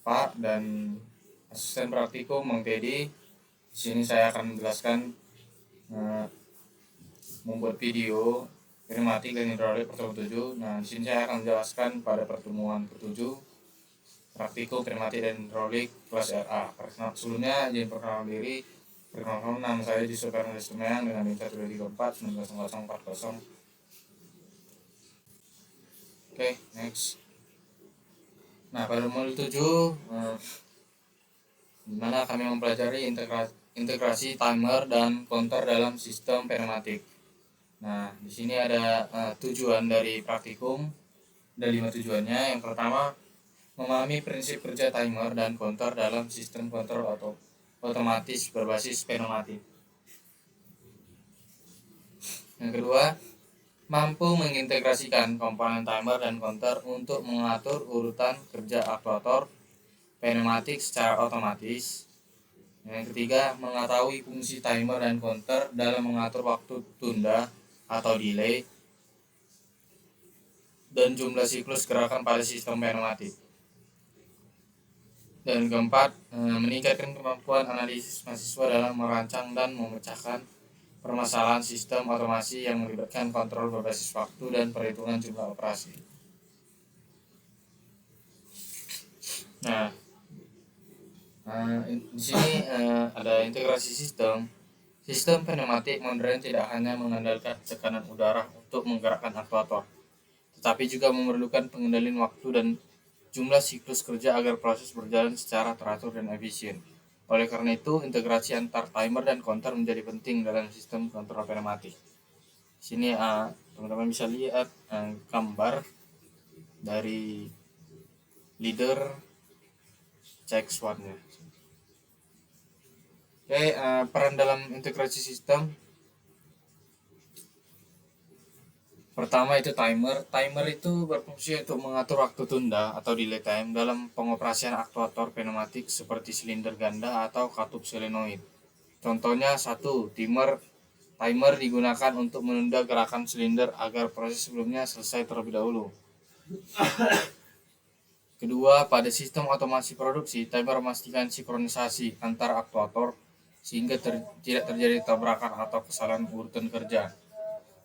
Pak dan asisten praktikum Bang Teddy. Di sini saya akan menjelaskan membuat video pneumatik dan hidrolik pertemuan 7. Nah, di sini saya akan menjelaskan pada pertemuan ke-7 praktikum pneumatik dan hidrolik kelas RA. Sebelumnya izin perkenalan diri. Perkenalkan, nama saya Yusuf Fernandes Tumeyang dengan NIM 134 190040. Oke, next. Nah, pada modul 7 di mana kami mempelajari integrasi timer dan counter dalam sistem pneumatik. Nah, di sini ada tujuan dari praktikum. Ada 5 tujuannya. Yang pertama, memahami prinsip kerja timer dan counter dalam sistem kontrol otomatis berbasis pneumatik. Yang kedua, mampu mengintegrasikan komponen timer dan counter untuk mengatur urutan kerja aktuator pneumatik secara otomatis. Yang ketiga, mengetahui fungsi timer dan counter dalam mengatur waktu tunda atau delay dan jumlah siklus gerakan pada sistem pneumatik. Dan keempat, meningkatkan kemampuan analisis mahasiswa dalam merancang dan memecahkan permasalahan sistem otomasi yang melibatkan kontrol berbasis waktu dan perhitungan jumlah operasi. Nah, di sini ada integrasi sistem. Sistem pneumatik modern tidak hanya mengandalkan tekanan udara untuk menggerakkan aktuator, tetapi juga memerlukan pengendalian waktu dan jumlah siklus kerja agar proses berjalan secara teratur dan efisien. Oleh karena itu, integrasi antar timer dan counter menjadi penting dalam sistem kontrol pneumatik. Di sini teman-teman bisa lihat gambar dari leader check swan-nya. Oke, peran dalam integrasi sistem. Pertama itu timer. Timer itu berfungsi untuk mengatur waktu tunda atau delay time dalam pengoperasian aktuator pneumatik seperti silinder ganda atau katup solenoid. Contohnya 1. Timer digunakan untuk menunda gerakan silinder agar proses sebelumnya selesai terlebih dahulu. Kedua, pada sistem otomasi produksi, timer memastikan sinkronisasi antar aktuator sehingga tidak terjadi tabrakan atau kesalahan urutan kerja.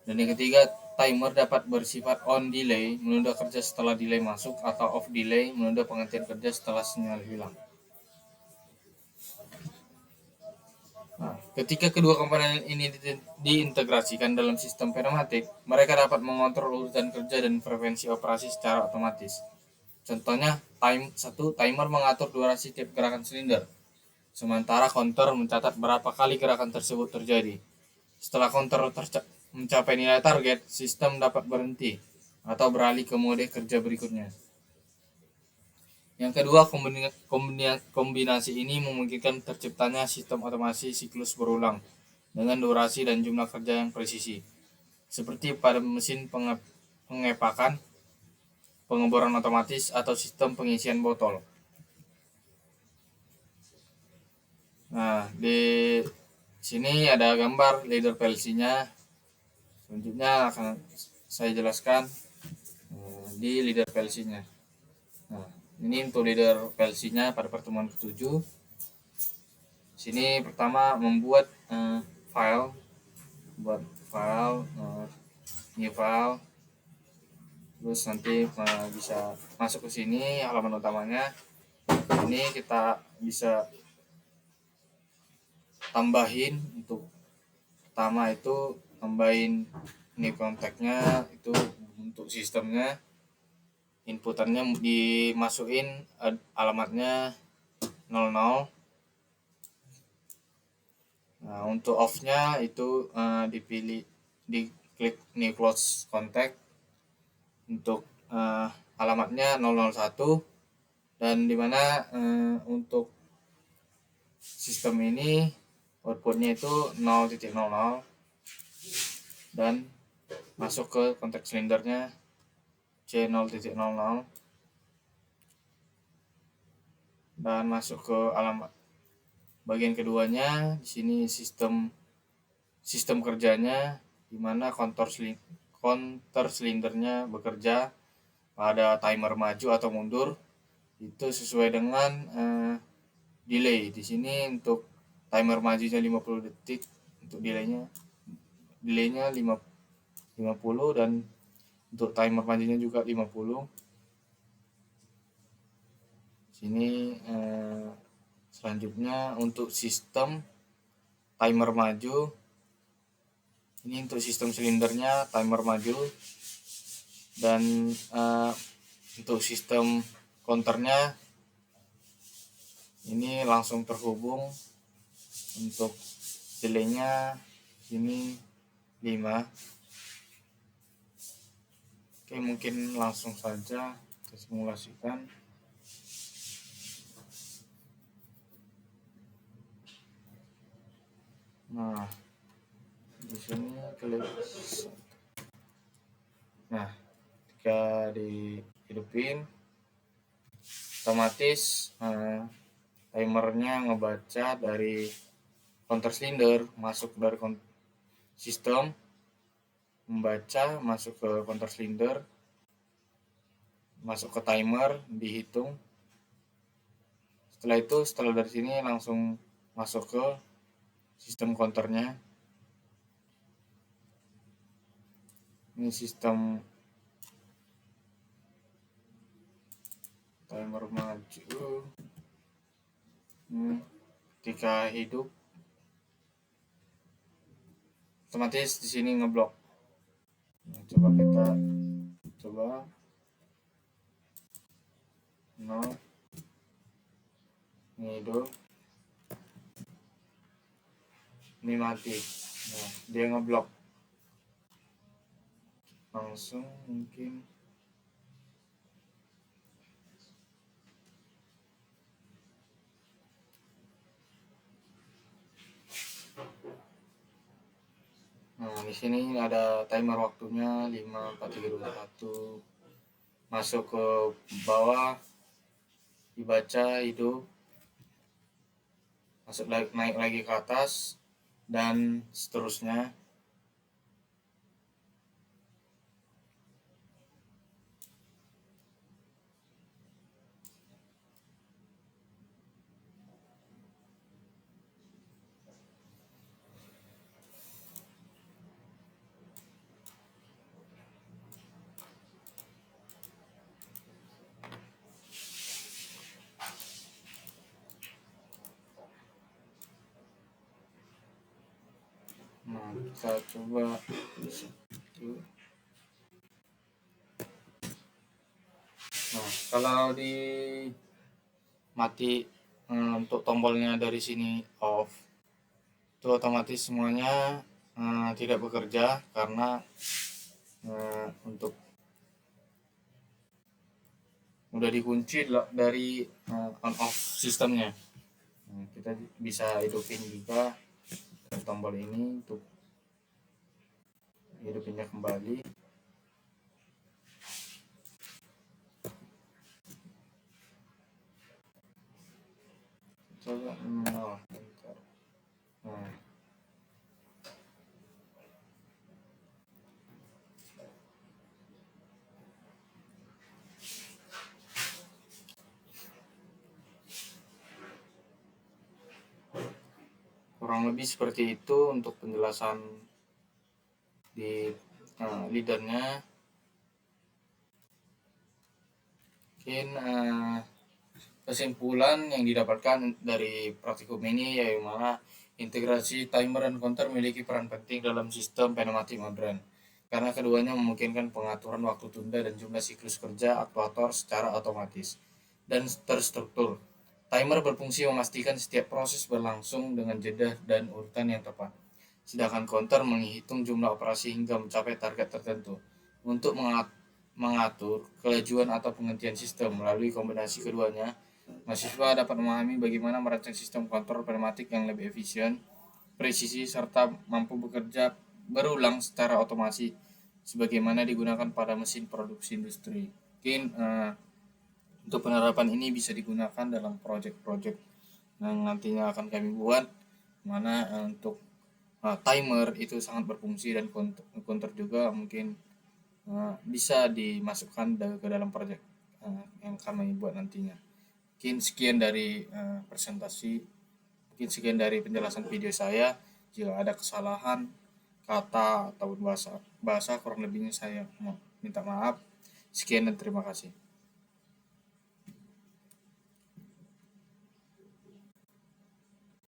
Dan yang ketiga, timer dapat bersifat on delay, menunda kerja setelah delay masuk, atau off delay, menunda penghentian kerja setelah sinyal hilang. Nah, ketika kedua komponen ini diintegrasikan dalam sistem pneumatik, mereka dapat mengontrol urutan kerja dan frekuensi operasi secara otomatis. Contohnya, timer mengatur durasi tiap gerakan silinder, sementara counter mencatat berapa kali gerakan tersebut terjadi. Setelah counter mencapai nilai target, sistem dapat berhenti atau beralih ke mode kerja berikutnya. Yang kedua, kombinasi ini memungkinkan terciptanya sistem otomasi siklus berulang dengan durasi dan jumlah kerja yang presisi, seperti pada mesin pengepakan, pengeboran otomatis, atau sistem pengisian botol. Nah, di sini ada gambar leader PLC-nya. Selanjutnya akan saya jelaskan di leader PLC-nya. Nah, ini untuk leader PLC-nya pada pertemuan ke-7. Sini pertama membuat file, new file. Terus nanti bisa masuk ke sini halaman utamanya. Ini kita bisa tambahin untuk pertama itu tambahin new kontaknya itu untuk sistemnya, inputannya dimasukin alamatnya 00. Nah, untuk off-nya itu diklik new close contact untuk alamatnya 001, dan dimana untuk sistem ini outputnya itu 0.00 dan masuk ke kontak silindernya C0.00 dan masuk ke alamat bagian keduanya. Di sini sistem kerjanya di mana counter silindernya bekerja pada timer maju atau mundur itu sesuai dengan delay. Di sini untuk timer majunya 50 detik, untuk delaynya 50, dan untuk timer majunya juga 50. Sini selanjutnya untuk sistem timer maju, ini untuk sistem silindernya timer maju, dan untuk sistem counternya ini langsung terhubung. Untuk delaynya ini 5. Oke, mungkin langsung saja kita simulasikan. Nah, di sini ketika dihidupin otomatis timernya ngebaca dari counter silinder, masuk dari sistem, membaca, masuk ke counter silinder, masuk ke timer, dihitung. Setelah dari sini langsung masuk ke sistem counternya. Ini sistem timer maju. Ketika hidup otomatis di sini ngeblok. Coba kita ini hidup, ini mati. Nah, dia ngeblok langsung. Mungkin di sini ada timer waktunya 5, 4, 3, 2, 1. Masuk ke bawah, dibaca, hidup, masuk naik lagi ke atas, dan seterusnya. Nah, kita coba Nah, kalau di mati untuk tombolnya dari sini off, itu otomatis semuanya tidak bekerja karena untuk udah dikunci dari on off sistemnya. Kita bisa hidupin juga tombol ini untuk hidupinnya kembali. Coba bentar. Kurang lebih seperti itu untuk penjelasan di leadernya. Mungkin kesimpulan yang didapatkan dari praktikum ini yaitu mana integrasi timer dan counter memiliki peran penting dalam sistem pneumatik modern karena keduanya memungkinkan pengaturan waktu tunda dan jumlah siklus kerja aktuator secara otomatis dan terstruktur. Timer berfungsi memastikan setiap proses berlangsung dengan jeda dan urutan yang tepat, sedangkan counter menghitung jumlah operasi hingga mencapai target tertentu. Untuk mengatur kelajuan atau penghentian sistem melalui kombinasi keduanya, mahasiswa dapat memahami bagaimana merancang sistem kontrol pneumatik yang lebih efisien, presisi, serta mampu bekerja berulang secara otomasi sebagaimana digunakan pada mesin produksi industri. Mungkin untuk penerapan ini bisa digunakan dalam proyek-proyek yang nantinya akan kami buat, mana untuk timer itu sangat berfungsi dan counter juga mungkin bisa dimasukkan ke dalam proyek yang kami buat nantinya. Mungkin sekian dari presentasi, mungkin sekian dari penjelasan video saya. Jika ada kesalahan kata atau bahasa bahasa kurang lebihnya saya minta maaf. Sekian dan terima kasih.